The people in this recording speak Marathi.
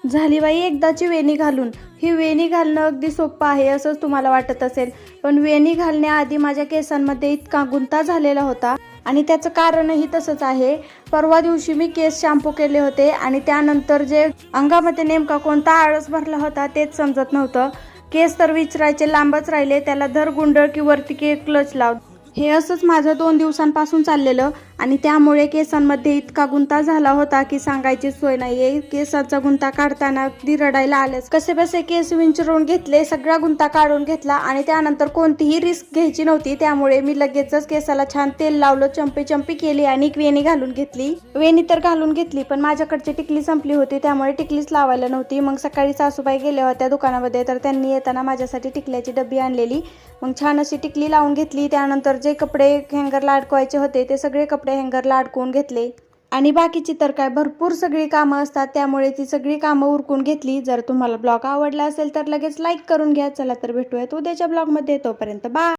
झाली बाई एकदाची वेणी घालून. ही वेणी घालणं अगदी सोपं आहे असंच तुम्हाला वाटत असेल, पण वेणी घालण्याआधी माझ्या केसांमध्ये इतका गुंता झालेला होता आणि त्याचं कारणही तसंच आहे. परवा दिवशी मी केस शॅम्पू केले होते आणि त्यानंतर जे अंगामध्ये नेमका कोणता आळस भरला होता तेच समजत नव्हतं. केस तर विचरायचे लांबच राहिले, त्याला धर गुंडळ की वरती की क्लच लाव. हे असंच माझं 2 दिवसांपासून चाललेलं आणि त्यामुळे केसांमध्ये इतका गुंता झाला होता की सांगायची सोय नाहीये. केसांचा गुंता काढताना अगदी रडायला आलंच. कसेबसे केस विंचरून घेतले, सगळा गुंता काढून घेतला आणि त्यानंतर कोणतीही रिस्क घ्यायची नव्हती. त्यामुळे मी लगेचच केसाला छान तेल लावलं, चंपी केली आणि वेणी घालून घेतली. वेणी तर घालून घेतली, पण माझ्याकडची टिकली संपली होती, त्यामुळे टिकलीच लावायला नव्हती. मग सकाळी सासूबाई गेल्या होत्या दुकानामध्ये, तर त्यांनी येताना माझ्यासाठी टिकल्याची डब्बी आणलेली. मग छान अशी टिकली लावून घेतली. त्यानंतर जे कपडे हँगरला अडकवायचे होते ते सगळे कपडे हँगरला अडकवून घेतले आणि बाकीची तर काय भरपूर सगळी कामं असतात, त्यामुळे ती सगळी कामं उरकून घेतली. जर तुम्हाला ब्लॉग आवडला असेल तर लगेच लाईक करून घ्या. चला तर भेटूयात उद्याच्या ब्लॉगमध्ये, तोपर्यंत बाय.